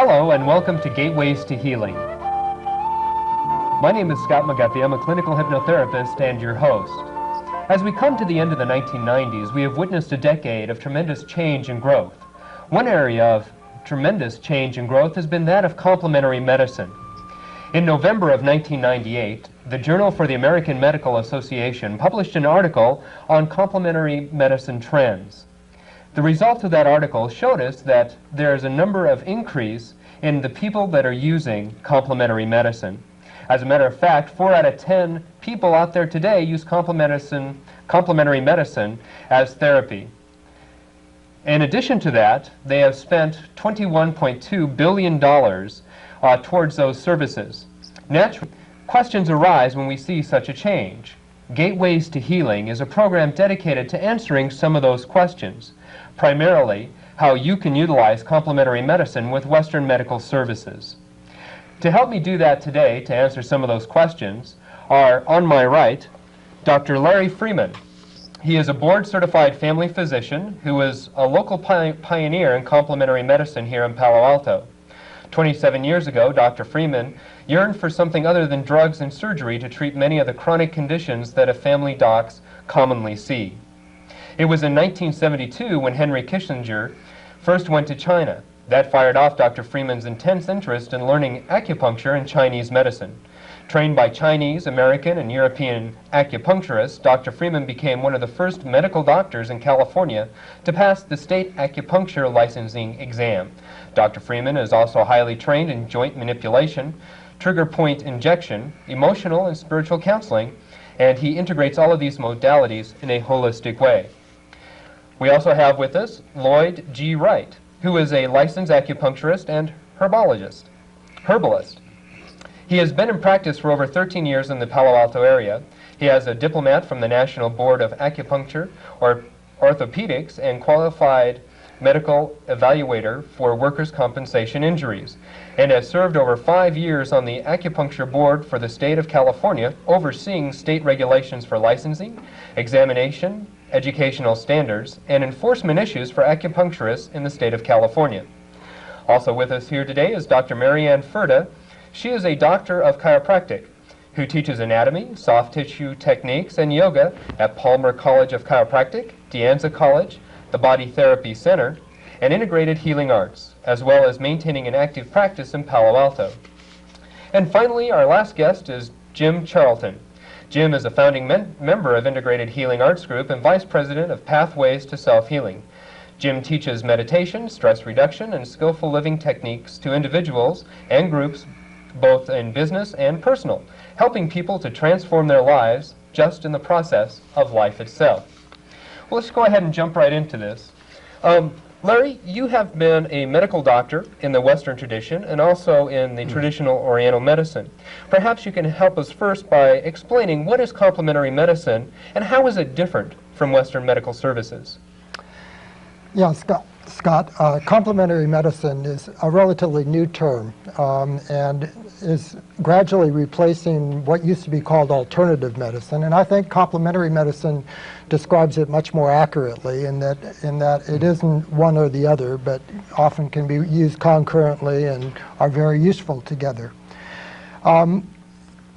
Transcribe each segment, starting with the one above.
Hello and welcome to Gateways to Healing. My name is Scott McGuffey. I'm a clinical hypnotherapist and your host. As we come to the end of the 1990s, we have witnessed a decade of tremendous change and growth. One area of tremendous change and growth has been that of complementary medicine. In November of 1998, the Journal for the American Medical Association published an article on complementary medicine trends. The results of that article showed us that there is a number of increase in the people that are using complementary medicine. As a matter of fact, 4 out of 10 people out there today use complementary medicine as therapy. In addition to that, they have spent $21.2 billion towards those services. Naturally, questions arise when we see such a change. Gateways to Healing is a program dedicated to answering some of those questions, primarily how you can utilize complementary medicine with Western medical services. To help me do that today, to answer some of those questions, are on my right, Dr. Larry Freeman. He is a board-certified family physician who is a local pioneer in complementary medicine here in Palo Alto. 27 years ago, Dr. Freeman yearned for something other than drugs and surgery to treat many of the chronic conditions that family docs commonly see. It was in 1972 when Henry Kissinger first went to China. That fired off Dr. Freeman's intense interest in learning acupuncture and Chinese medicine. Trained by Chinese, American, and European acupuncturists, Dr. Freeman became one of the first medical doctors in California to pass the state acupuncture licensing exam. Dr. Freeman is also highly trained in joint manipulation, trigger point injection, emotional and spiritual counseling, and he integrates all of these modalities in a holistic way. We also have with us Lloyd G. Wright, who is a licensed acupuncturist and herbalist. He has been in practice for over 13 years in the Palo Alto area. He has a diplomat from the National Board of Acupuncture or Orthopedics and qualified medical evaluator for workers' compensation injuries, and has served over 5 years on the acupuncture board for the state of California, overseeing state regulations for licensing, examination, educational standards, and enforcement issues for acupuncturists in the state of California. Also with us here today is Dr. Marianne Furta. She is a doctor of chiropractic who teaches anatomy, soft tissue techniques, and yoga at Palmer College of Chiropractic, De Anza College, the Body Therapy Center, and Integrated Healing Arts, as well as maintaining an active practice in Palo Alto. And finally, our last guest is Jim Charlton. Jim is a founding member of Integrated Healing Arts Group and Vice President of Pathways to Self-Healing. Jim teaches meditation, stress reduction, and skillful living techniques to individuals and groups, both in business and personal, helping people to transform their lives just in the process of life itself. Well, let's go ahead and jump right into this. Larry, you have been a medical doctor in the Western tradition and also in the traditional Oriental medicine. Perhaps you can help us first by explaining what is complementary medicine and how is it different from Western medical services? Yeah, Scott, complementary medicine is a relatively new term and is gradually replacing what used to be called alternative medicine. And I think complementary medicine describes it much more accurately in that it isn't one or the other, but often can be used concurrently and are very useful together.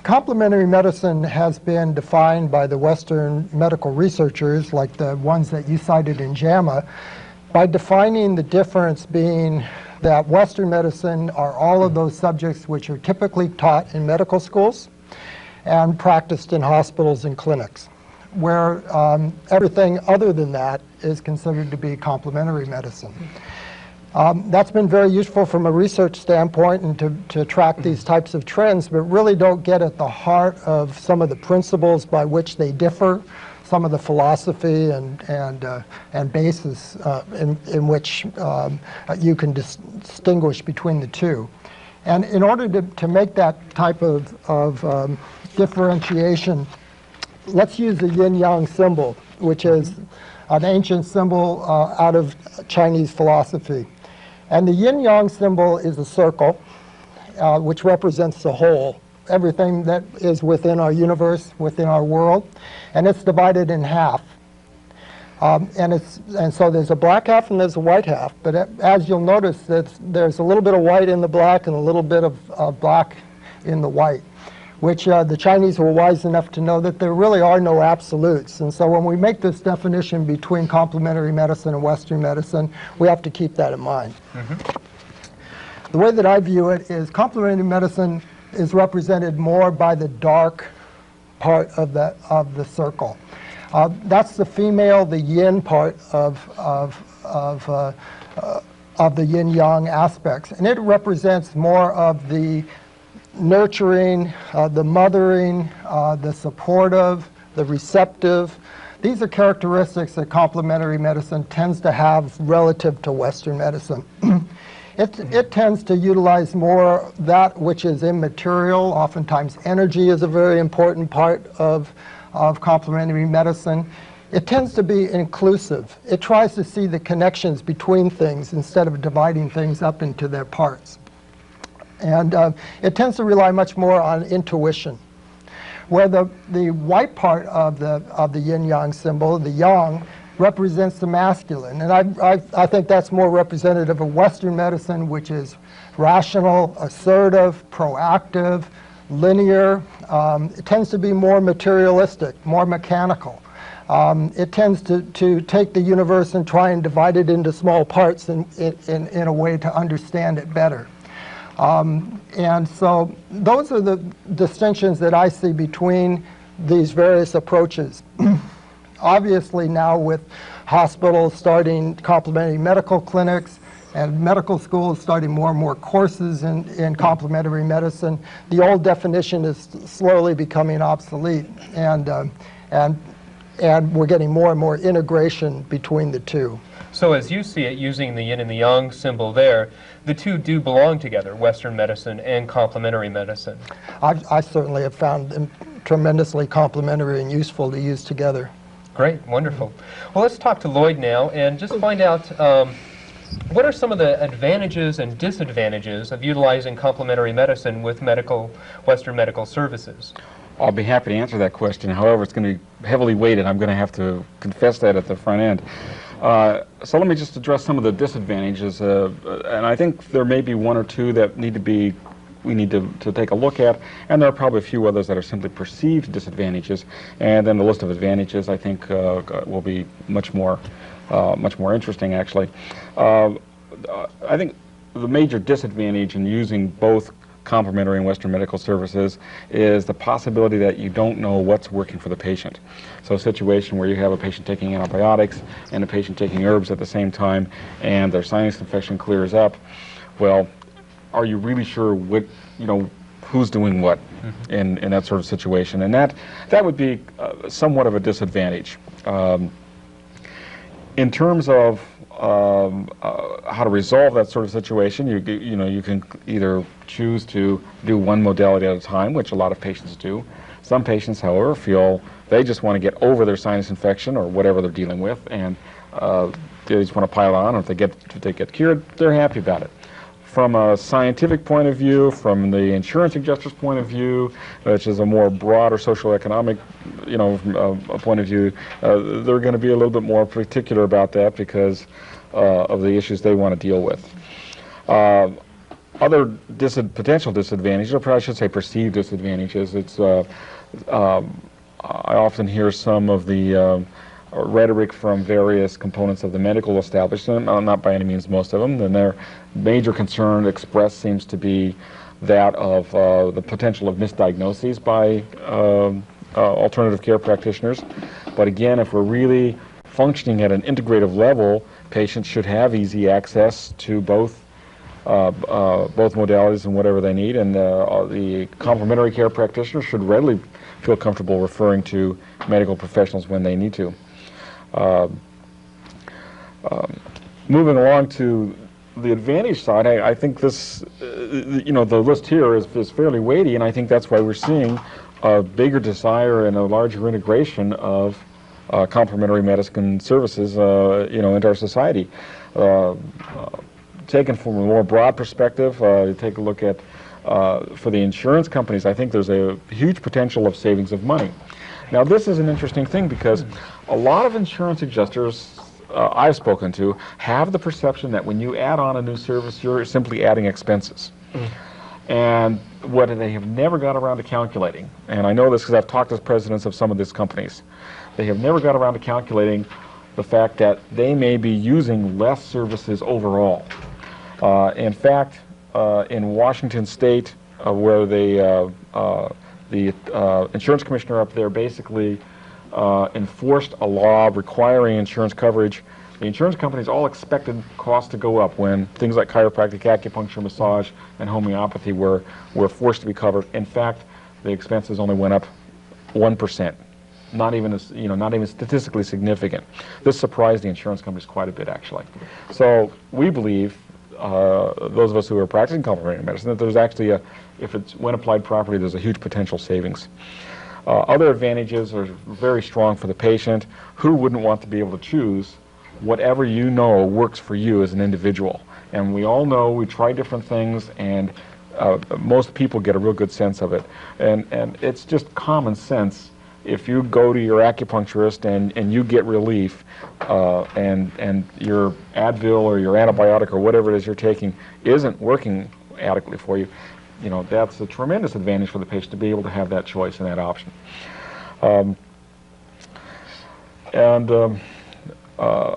Complementary medicine has been defined by the Western medical researchers, like the ones that you cited in JAMA, by defining the difference being that Western medicine are all of those subjects which are typically taught in medical schools and practiced in hospitals and clinics, where everything other than that is considered to be complementary medicine. That's been very useful from a research standpoint and to track these types of trends, but really don't get at the heart of some of the principles by which they differ, some of the philosophy and basis in which you can distinguish between the two. And in order to make that type of differentiation, let's use the yin-yang symbol, which is an ancient symbol out of Chinese philosophy. And the yin-yang symbol is a circle, which represents the whole, everything that is within our universe, within our world, and it's divided in half. And so there's a black half and there's a white half. But as you'll notice, there's a little bit of white in the black and a little bit of black in the white, which the Chinese were wise enough to know that there really are no absolutes. And so when we make this definition between complementary medicine and Western medicine, we have to keep that in mind. The way that I view it is complementary medicine is represented more by the dark part of the circle. That's the female, the yin part of the yin-yang aspects. And it represents more of the nurturing, the mothering, the supportive, the receptive. These are characteristics that complementary medicine tends to have relative to Western medicine. It tends to utilize more that which is immaterial. Oftentimes energy is a very important part of complementary medicine. It tends to be inclusive. It tries to see the connections between things instead of dividing things up into their parts. And it tends to rely much more on intuition. Where the white part of the yin-yang symbol, the yang, represents the masculine. And I think that's more representative of Western medicine, which is rational, assertive, proactive, linear. It tends to be more materialistic, more mechanical. It tends to take the universe and try and divide it into small parts in a way to understand it better. And so those are the distinctions that I see between these various approaches. Obviously now with hospitals starting complementary medical clinics and medical schools starting more and more courses in complementary medicine, the old definition is slowly becoming obsolete, and we're getting more and more integration between the two. So as you see it, using the yin and the yang symbol there, the two do belong together, Western medicine and complementary medicine. I certainly have found them tremendously complementary and useful to use together. Great, wonderful. Well, let's talk to Lloyd now and just find out what are some of the advantages and disadvantages of utilizing complementary medicine with Western medical services? I'll be happy to answer that question. However, it's going to be heavily weighted. I'm going to have to confess that at the front end. So let me just address some of the disadvantages, and I think there may be one or two that we need to take a look at, and there are probably a few others that are simply perceived disadvantages, and then the list of advantages I think will be much more interesting actually. I think the major disadvantage in using both complementary and Western medical services is the possibility that you don't know what's working for the patient. So a situation where you have a patient taking antibiotics and a patient taking herbs at the same time and their sinus infection clears up, well, are you really sure what, who's doing what in that sort of situation? And that would be somewhat of a disadvantage. In terms of how to resolve that sort of situation, you can either choose to do one modality at a time, which a lot of patients do. Some patients, however, feel they just want to get over their sinus infection or whatever they're dealing with, and they just want to pile on. And if they get cured, they're happy about it. From a scientific point of view, from the insurance adjuster's point of view, which is a more broader socioeconomic, point of view, they're going to be a little bit more particular about that because of the issues they want to deal with. Other potential disadvantages, or I should say perceived disadvantages, I often hear some of the rhetoric from various components of the medical establishment, not by any means most of them, and their major concern expressed seems to be that of the potential of misdiagnoses by alternative care practitioners. But again, if we're really functioning at an integrative level, patients should have easy access to both modalities and whatever they need, and the complementary care practitioner should readily feel comfortable referring to medical professionals when they need to. Moving along to the advantage side, I think this, the list here is fairly weighty, and I think that's why we're seeing a bigger desire and a larger integration of complementary medicine services, into our society. Taken from a more broad perspective, take a look at, for the insurance companies, I think there's a huge potential of savings of money. Now, this is an interesting thing because a lot of insurance adjusters I've spoken to have the perception that when you add on a new service, you're simply adding expenses. And what they have never got around to calculating, and I know this because I've talked to presidents of some of these companies, they have never got around to calculating the fact that they may be using less services overall. In fact, in Washington State, where the insurance commissioner up there basically enforced a law requiring insurance coverage, the insurance companies all expected costs to go up when things like chiropractic, acupuncture, massage, and homeopathy were forced to be covered. In fact, the expenses only went up 1%. Not even statistically significant. This surprised the insurance companies quite a bit, actually. So we believe, those of us who are practicing complementary medicine, that there's actually if it's when applied properly, there's a huge potential savings. Other advantages are very strong for the patient. Who wouldn't want to be able to choose whatever you know works for you as an individual? And we all know, we try different things, and most people get a real good sense of it. And it's just common sense. If you go to your acupuncturist and you get relief, and your Advil or your antibiotic or whatever it is you're taking isn't working adequately for you, that's a tremendous advantage for the patient to be able to have that choice and that option. The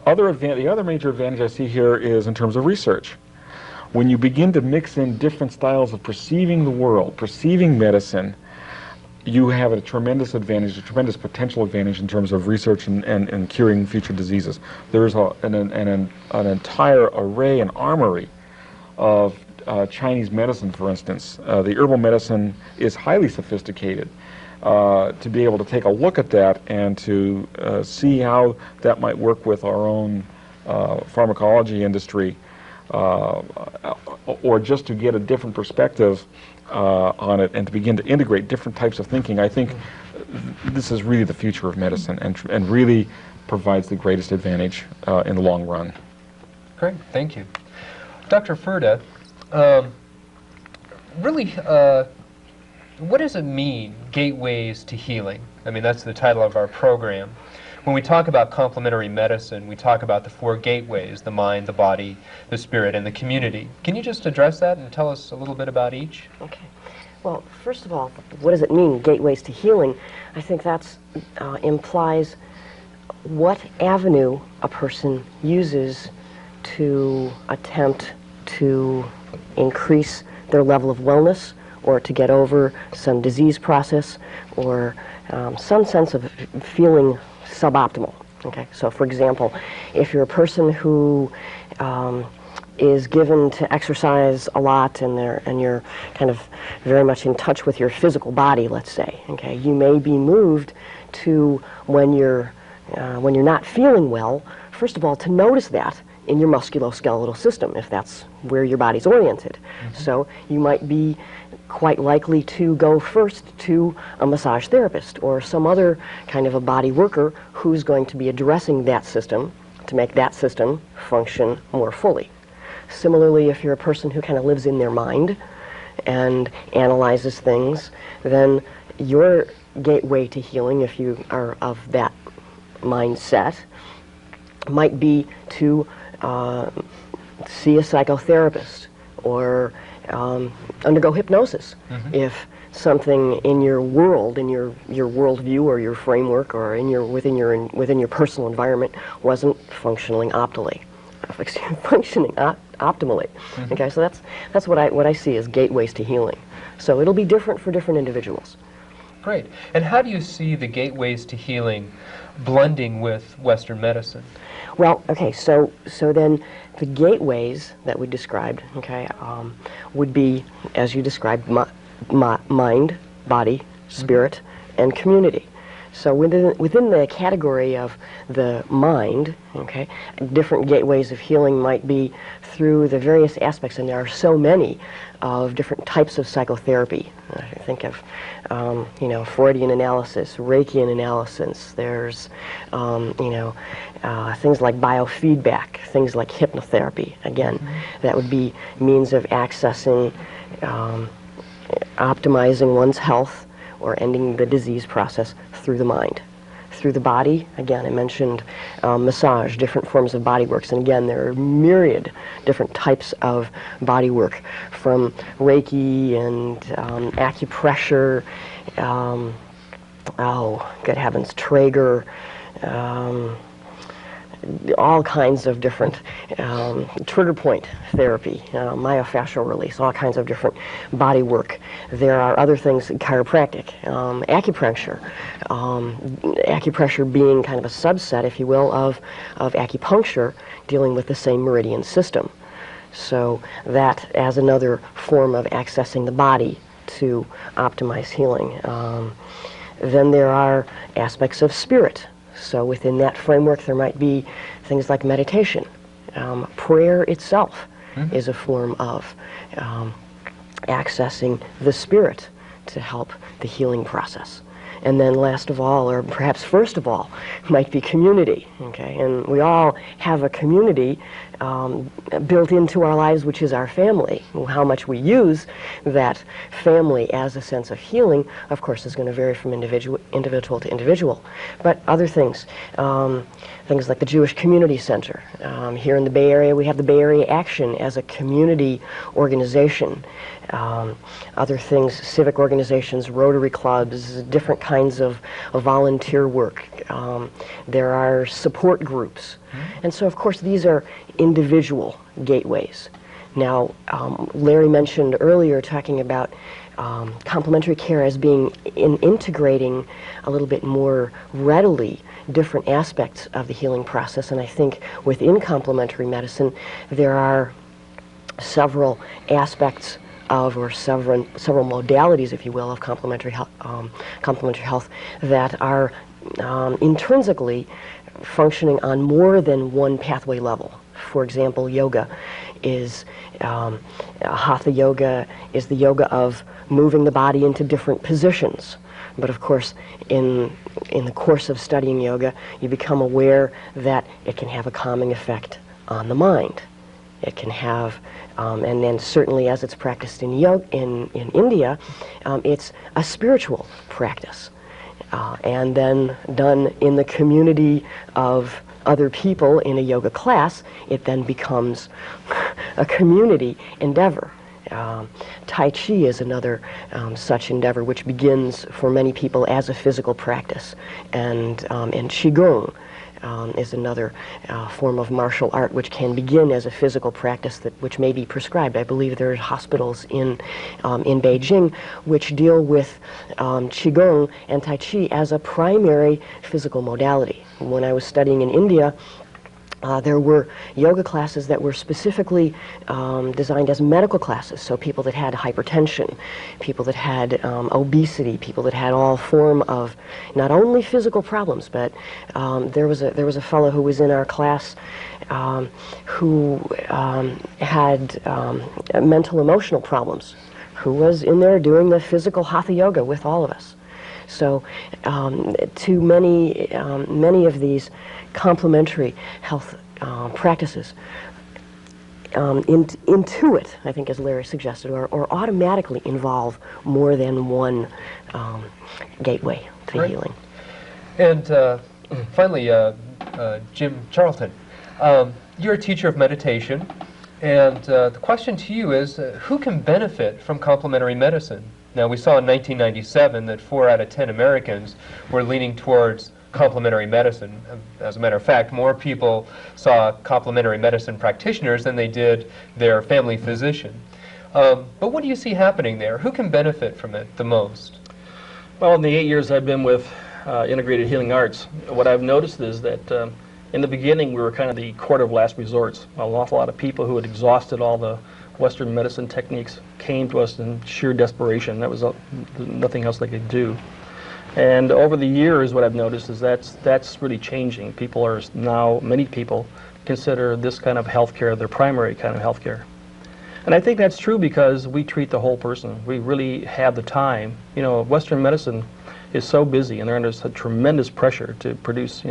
other major advantage I see here is in terms of research. When you begin to mix in different styles of perceiving the world, perceiving medicine, you have a tremendous advantage, a tremendous potential advantage in terms of research and curing future diseases. There's an entire array, an armory of Chinese medicine, for instance. The herbal medicine is highly sophisticated. To be able to take a look at that and to see how that might work with our own pharmacology industry, or just to get a different perspective on it and to begin to integrate different types of thinking, I think this is really the future of medicine and really provides the greatest advantage in the long run. Great, thank you. Dr. Furda, really, what does it mean, gateways to healing? I mean, that's the title of our program. When we talk about complementary medicine, we talk about the 4 gateways: the mind, the body, the spirit, and the community. Can you just address that and tell us a little bit about each? Okay. Well, first of all, what does it mean, gateways to healing? I think that implies what avenue a person uses to attempt to increase their level of wellness, or to get over some disease process, or some sense of feeling suboptimal. Okay, so for example, if you're a person who is given to exercise a lot and you're kind of very much in touch with your physical body, let's say, okay, you may be moved to, when you're not feeling well, first of all, to notice that in your musculoskeletal system, if that's where your body's oriented. So you might be quite likely to go first to a massage therapist or some other kind of a body worker who's going to be addressing that system to make that system function more fully. Similarly, if you're a person who kind of lives in their mind and analyzes things, then your gateway to healing, if you are of that mindset, might be to see a psychotherapist or undergo hypnosis if something in your world, in your worldview or your framework or within your personal environment wasn't functioning optimally. Okay, so that's what I see as gateways to healing. So it'll be different for different individuals. Great. And how do you see the gateways to healing blending with Western medicine? Well, okay, so then the gateways that we described, okay, would be, as you described, mind, body, spirit, and community. So within the category of the mind, okay, different gateways of healing might be through the various aspects, and there are so many of different types of psychotherapy. I think of, Freudian analysis, Reichian analysis. There's, things like biofeedback, things like hypnotherapy. Again, that would be means of accessing, optimizing one's health, or ending the disease process through the mind. Through the body, again, I mentioned massage, different forms of body works, and again, there are myriad different types of body work, from Reiki and acupressure, oh, good heavens, Traeger, all kinds of different trigger point therapy, myofascial release, all kinds of different body work. There are other things, chiropractic, acupuncture, acupressure being kind of a subset, if you will, of acupuncture, dealing with the same meridian system. So that as another form of accessing the body to optimize healing. Then there are aspects of spirit. So within that framework, there might be things like meditation. Prayer itself is a form of accessing the spirit to help the healing process. And then last of all, or perhaps first of all, might be community. Okay, and we all have a community built into our lives, which is our family. How much we use that family as a sense of healing, of course, is going to vary from individual to individual. But other things, things like the Jewish Community Center. Here in the Bay Area, we have the Bay Area Action as a community organization. Other things, civic organizations, Rotary clubs, different kinds of volunteer work. There are support groups. And so, of course, these are individual gateways. Now, Larry mentioned earlier, talking about complementary care as being integrating a little bit more readily different aspects of the healing process. And I think within complementary medicine, there are several aspects of, or several modalities, if you will, of complementary health that are intrinsically functioning on more than one pathway level. For example, yoga is, hatha yoga is the yoga of moving the body into different positions. But of course, in the course of studying yoga, you become aware that it can have a calming effect on the mind. It can have, and then certainly as it's practiced in India, it's a spiritual practice. And then done in the community of other people in a yoga class, it then becomes a community endeavor. Tai Chi is another such endeavor, which begins for many people as a physical practice, and Qigong is another form of martial art which can begin as a physical practice which may be prescribed. I believe there are hospitals in Beijing which deal with Qigong and Tai Chi as a primary physical modality. When I was studying in India, there were yoga classes that were specifically designed as medical classes, so people that had hypertension, people that had obesity, people that had all form of not only physical problems, but there was a fellow who was in our class who had mental emotional problems, who was in there doing the physical hatha yoga with all of us. So to many of these complementary health practices intuit, I think as Larry suggested, or automatically involve more than one gateway to healing. And finally, Jim Charlton, you're a teacher of meditation, and the question to you is, who can benefit from complementary medicine? Now, we saw in 1997 that 4 out of 10 Americans were leaning towards complementary medicine. As a matter of fact, more people saw complementary medicine practitioners than they did their family physician. But what do you see happening there? Who can benefit from it the most? Well, in the 8 years I've been with Integrated Healing Arts, what I've noticed is that in the beginning we were kind of the court of last resorts. An awful lot of people who had exhausted all the Western medicine techniques came to us in sheer desperation. That was nothing else they could do. And over the years, what I've noticed is that's really changing. People are now, many people consider this kind of healthcare their primary kind of healthcare. And I think that's true because we treat the whole person. We really have the time. You know, Western medicine is so busy and they're under such tremendous pressure to produce,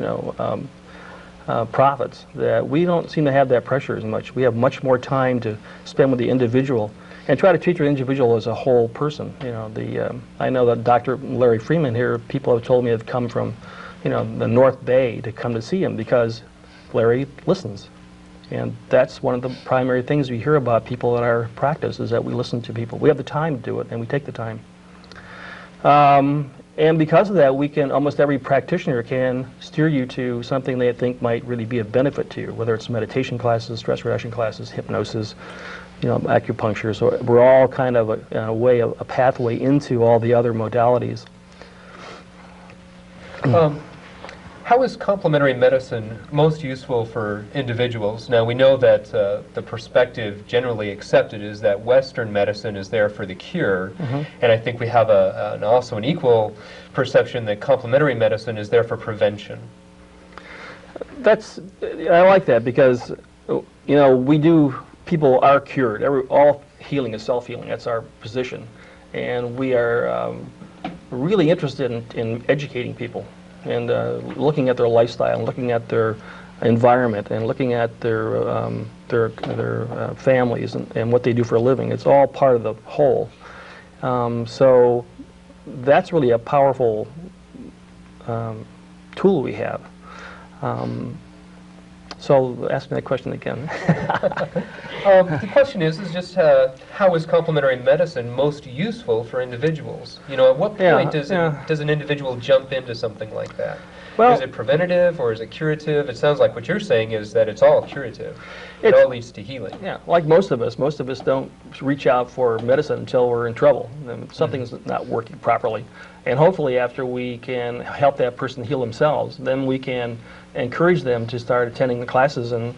profits, that we don't seem to have that pressure as much. We have much more time to spend with the individual and try to treat your individual as a whole person. You know, I know that Dr. Larry Freeman here, people have told me have come from, you know, the North Bay to come to see him because Larry listens. And that's one of the primary things we hear about people in our practice, is that we listen to people. We have the time to do it, and we take the time. And because of that, we can, almost every practitioner can steer you to something they think might really be of benefit to you, whether it's meditation classes, stress reduction classes, hypnosis, you know, acupuncture. So we're all kind of a pathway into all the other modalities. How is complementary medicine most useful for individuals? Now, we know that the perspective generally accepted is that Western medicine is there for the cure, and I think we have also an equal perception that complementary medicine is there for prevention. I like that, because, you know, people are cured. All healing is self-healing. That's our position. And we are really interested in educating people, and looking at their lifestyle, and looking at their environment, and looking at their families and what they do for a living. It's all part of the whole. So that's really a powerful tool we have. So ask me that question again. The question is just how is complementary medicine most useful for individuals? You know, at what point does an individual jump into something like that? Well, is it preventative or is it curative? It sounds like what you're saying is that it's all curative. It all leads to healing. Yeah, like most of us don't reach out for medicine until we're in trouble. Something's not working properly. And hopefully after we can help that person heal themselves, then we can encourage them to start attending the classes and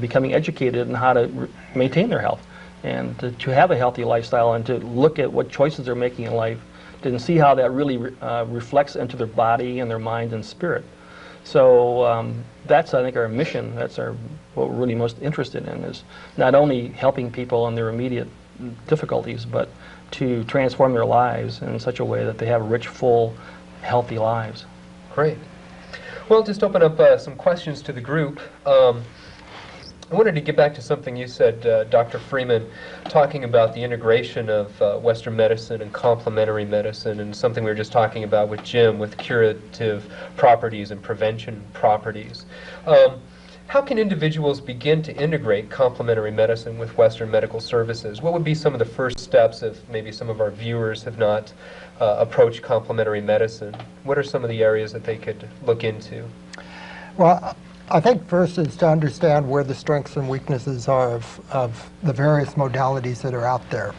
becoming educated in how to maintain their health, and to have a healthy lifestyle, and to look at what choices they're making in life, and see how that really reflects into their body and their mind and spirit. So that's, I think, our mission. That's what we're really most interested in, is not only helping people in their immediate difficulties, but to transform their lives in such a way that they have rich, full, healthy lives. Great. Well, just open up some questions to the group. I wanted to get back to something you said, Dr. Freeman, talking about the integration of Western medicine and complementary medicine, and something we were just talking about with Jim, with curative properties and prevention properties. How can individuals begin to integrate complementary medicine with Western medical services? What would be some of the first steps if maybe some of our viewers have not approached complementary medicine? What are some of the areas that they could look into? Well, I think first is to understand where the strengths and weaknesses are of the various modalities that are out there.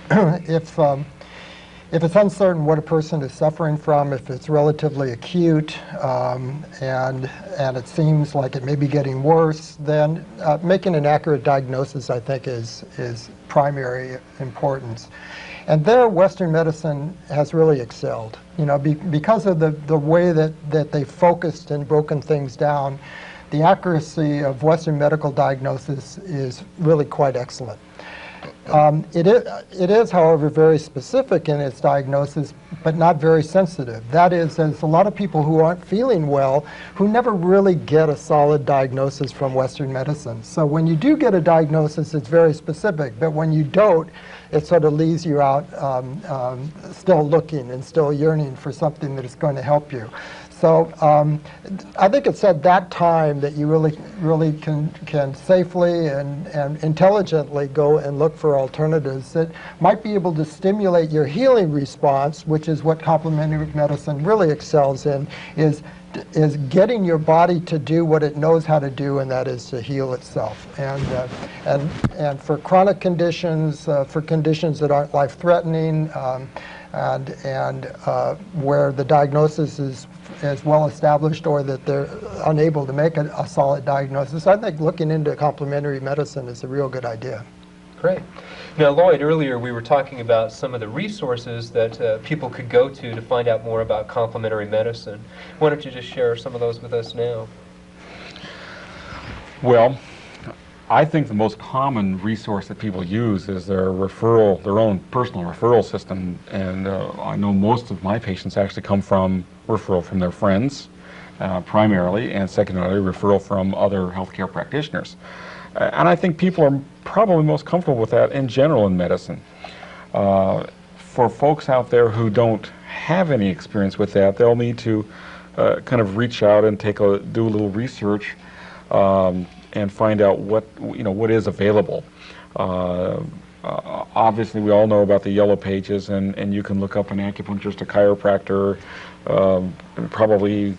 If it's uncertain what a person is suffering from, if it's relatively acute, and it seems like it may be getting worse, then making an accurate diagnosis, I think, is primary importance. And there, Western medicine has really excelled. You know, because of the way that they focused and broken things down. The accuracy of Western medical diagnosis is really quite excellent. It is, however, very specific in its diagnosis, but not very sensitive. That is, there's a lot of people who aren't feeling well who never really get a solid diagnosis from Western medicine. So when you do get a diagnosis, it's very specific, but when you don't, it sort of leaves you out still looking and still yearning for something that is going to help you. So I think it's at that time that you really can safely and intelligently go and look for alternatives that might be able to stimulate your healing response, which is what complementary medicine really excels in, is getting your body to do what it knows how to do, and that is to heal itself. And for chronic conditions, for conditions that aren't life-threatening, and where the diagnosis is well established, or that they're unable to make a solid diagnosis, I think looking into complementary medicine is a real good idea. Great. Now, Lloyd, earlier we were talking about some of the resources that people could go to find out more about complementary medicine. Why don't you just share some of those with us now? Well, I think the most common resource that people use is their own personal referral system, and I know most of my patients actually come from referral from their friends, primarily, and secondarily referral from other healthcare practitioners. And I think people are probably most comfortable with that in general in medicine. For folks out there who don't have any experience with that, they'll need to kind of reach out and do a little research and find out what is available. Obviously, we all know about the yellow pages, and you can look up an acupuncturist, a chiropractor, and probably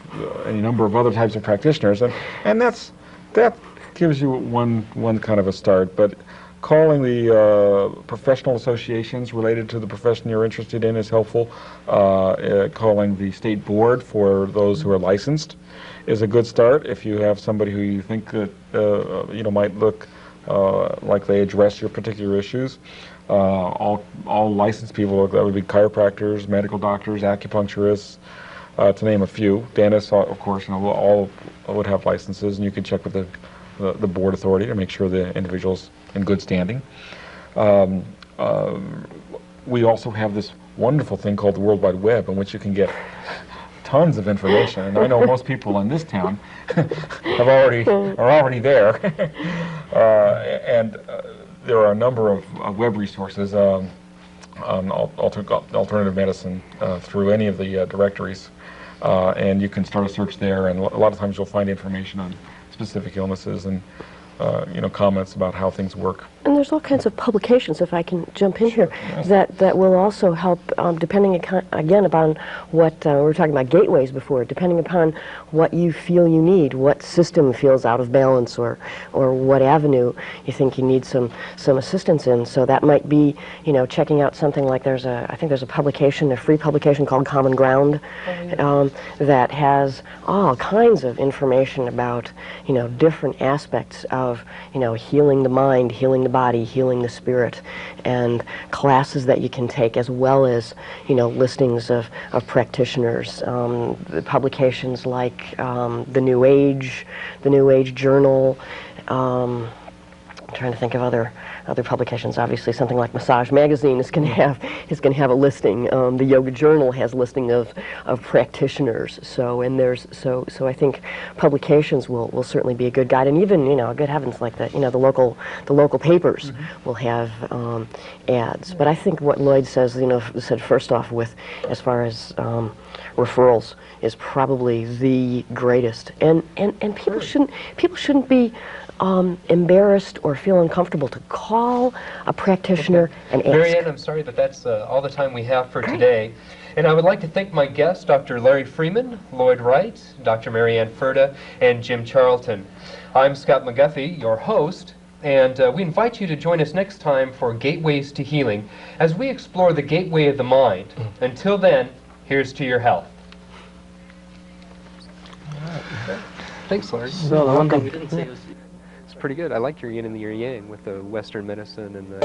any number of other types of practitioners, and that gives you one kind of a start. But calling the professional associations related to the profession you're interested in is helpful. Calling the state board for those who are licensed is a good start. If you have somebody who you think that might look like they address your particular issues, all licensed people, that would be chiropractors, medical doctors, acupuncturists, to name a few. Dentists, of course, all would have licenses, and you can check with the board authority to make sure the individual's in good standing. We also have this wonderful thing called the World Wide Web, in which you can get tons of information, and I know most people in this town are already there. And there are a number of web resources on alternative medicine through any of the directories, and you can start a search there, and a lot of times you'll find information on specific illnesses and comments about how things work. And there's all kinds of publications, if I can jump in here, that will also help, depending again upon what we were talking about gateways before, depending upon what you feel you need, what system feels out of balance, or what avenue you think you need some assistance in. So that might be, checking out something like I think there's a publication, a free publication called Common Ground, that has all kinds of information about, different aspects of, healing the mind, healing the body, healing the spirit, and classes that you can take, as well as listings of practitioners. Publications like the New Age Journal. I'm trying to think of other publications. Obviously, something like Massage Magazine is going to have a listing. The Yoga Journal has a listing of practitioners. So I think publications will certainly be a good guide, and even good heavens, like the local papers will have ads. But I think what Lloyd said first off, with as far as referrals, is probably the greatest, and people shouldn't be embarrassed or feel uncomfortable to call a practitioner and ask. Marianne, I'm sorry, but that's all the time we have for today. And I would like to thank my guests, Dr. Larry Freeman, Lloyd Wright, Dr. Marianne Furta, and Jim Charlton. I'm Scott McGuffey, your host, and we invite you to join us next time for Gateways to Healing as we explore the gateway of the mind. Until then, here's to your health. Thanks, Larry. So the one thing we didn't say was, it's pretty good. I like your yin and your yang with the Western medicine and the